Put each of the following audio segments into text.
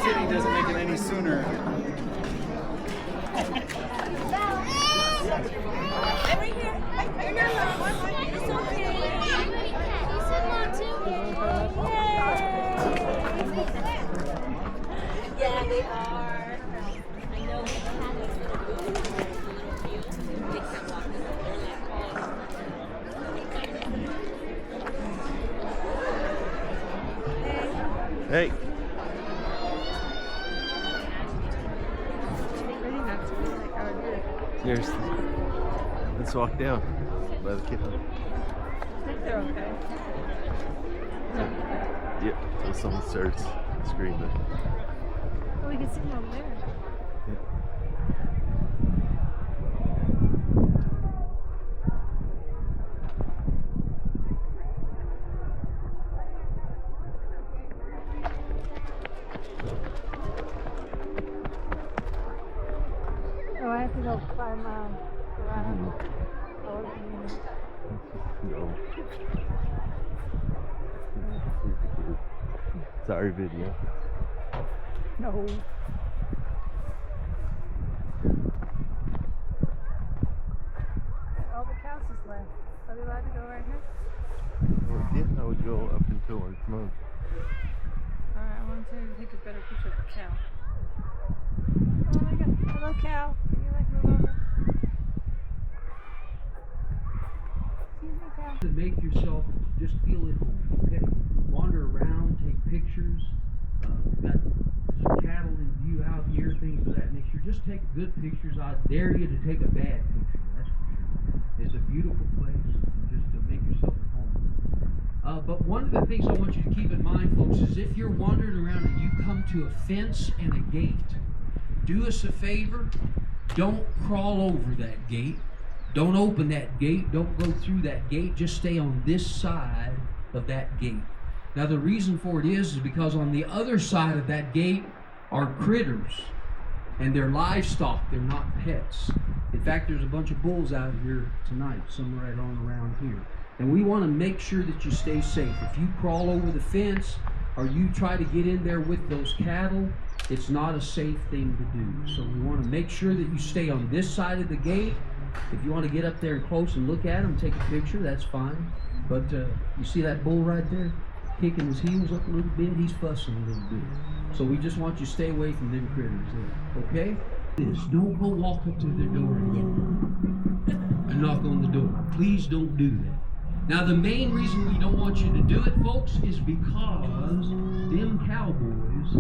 City doesn't make it any sooner. Right here. It's okay. You said mom too? Yeah, they are. I know we have a they can't walk this. Hey. Here's. Let's walk down by the kid. I think they're okay. Yep, until someone starts screaming. Oh, we can see them over there. Yeah. Oh, I have to go 5 miles around. No. Sorry, video. No. All the cows is left. Are they allowed to go right here? Well, yeah, I would go up until it's mowed. Alright, I want to take a better picture of the cow. Oh my god. Hello, cow. Can you like move over? Excuse me, cow. To make yourself just feel at home, okay? Wander around, take pictures. We've got some cattle in view out here, things of that nature. Just take good pictures. I dare you to take a bad picture, that's for sure. It's a beautiful place, just to make yourself at home. But one of the things I want you to keep in mind, folks, is if you're wandering around and you come to a fence and a gate, do us a favor, don't crawl over that gate. Don't open that gate. Don't go through that gate. Just stay on this side of that gate. Now the reason for it is because on the other side of that gate are critters. And they're livestock. They're not pets. In fact, there's a bunch of bulls out here tonight, some right on around here. And we want to make sure that you stay safe. If you crawl over the fence or you try to get in there with those cattle, it's not a safe thing to do. So we want to make sure that you stay on this side of the gate. If you want to get up there and close and look at him, take a picture, that's fine. But you see that bull right there? Kicking his heels up a little bit, he's fussing a little bit. So we just want you to stay away from them critters there, okay? Don't go walk up to their door and knock on the door. Please don't do that. Now the main reason we don't want you to do it, folks, is because them cowboys,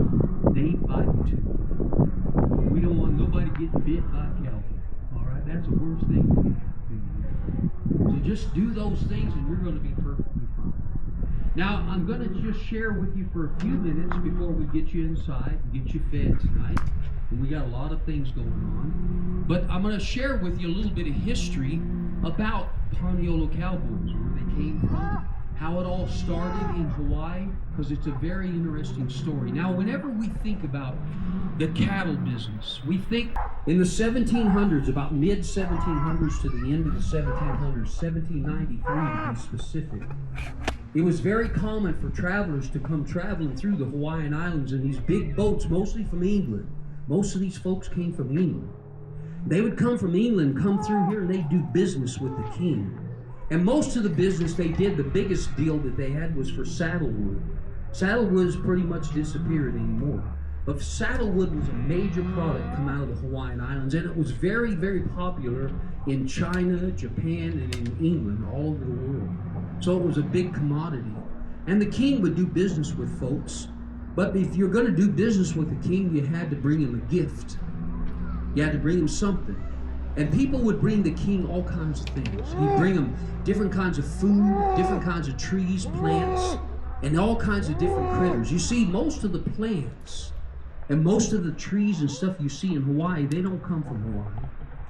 they bite too. We don't want nobody getting bit by a cowboy. All right, that's the worst thing we can do. So just do those things and you're going to be perfectly fine. Now, I'm going to just share with you for a few minutes before we get you inside and get you fed tonight. And we got a lot of things going on. But I'm going to share with you a little bit of history about Paniolo cowboys, where they came from, how it all started in Hawaii, because it's a very interesting story. Now, whenever we think about the cattle business, we think in the 1700s, about mid-1700s to the end of the 1700s, 1793 to be specific, it was very common for travelers to come traveling through the Hawaiian Islands in these big boats, mostly from England. Most of these folks came from England. They would come from England, come through here, and they'd do business with the king. And most of the business they did, the biggest deal that they had was for saddlewood. Saddlewood's pretty much disappeared anymore. But saddlewood was a major product come out of the Hawaiian Islands, and it was very, very popular in China, Japan, and in England, all over the world. So it was a big commodity. And the king would do business with folks, but if you're going to do business with the king, you had to bring him a gift. You had to bring him something. And people would bring the king all kinds of things. He'd bring him different kinds of food, different kinds of trees, plants, and all kinds of different critters. You see, most of the plants and most of the trees and stuff you see in Hawaii, they don't come from Hawaii.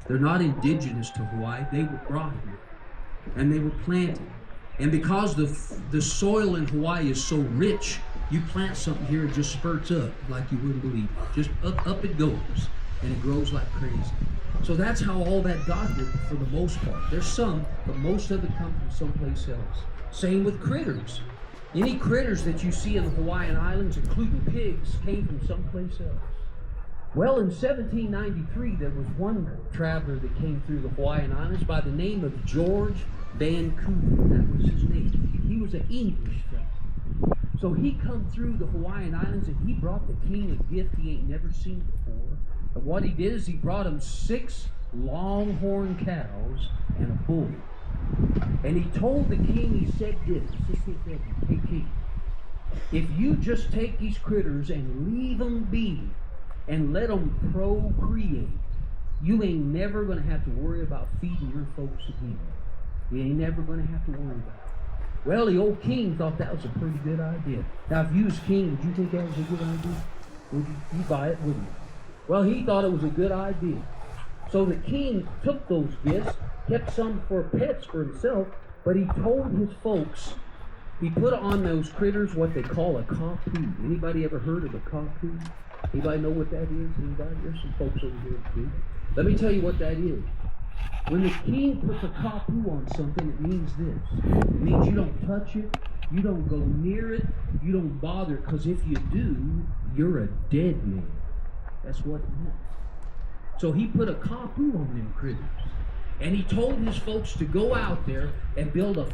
They're not indigenous to Hawaii. They were brought here, and they were planted. And because the soil in Hawaii is so rich, you plant something here, it just spurts up like you wouldn't believe. Just up it goes, and it grows like crazy. So that's how all that got here for the most part. There's some, but most of it comes from someplace else. Same with critters. Any critters that you see in the Hawaiian Islands, including pigs, came from someplace else. Well, in 1793, there was one traveler that came through the Hawaiian Islands by the name of George Vancouver. That was his name. He was an English traveler. So he come through the Hawaiian Islands, and he brought the king a gift he ain't never seen before. And what he did is he brought him 6 longhorn cows and a bull. And he told the king, he said this, he said, "Hey king, if you just take these critters and leave them be and let them procreate, you ain't never going to have to worry about feeding your folks again. You ain't never going to have to worry about it." Well, the old king thought that was a pretty good idea. Now, if you was king, would you think that was a good idea? Would you buy it, wouldn't you? Well, he thought it was a good idea. So the king took those gifts, kept some for pets for himself, but he told his folks, he put on those critters what they call a kapu. Anybody ever heard of a kapu? Anybody know what that is? Anybody? There's some folks over here too. Let me tell you what that is. When the king puts a kapu on something, it means this. It means you don't touch it, you don't go near it, you don't bother, because if you do, you're a dead man. That's what it meant. So he put a kapu on them critters. And he told his folks to go out there and build a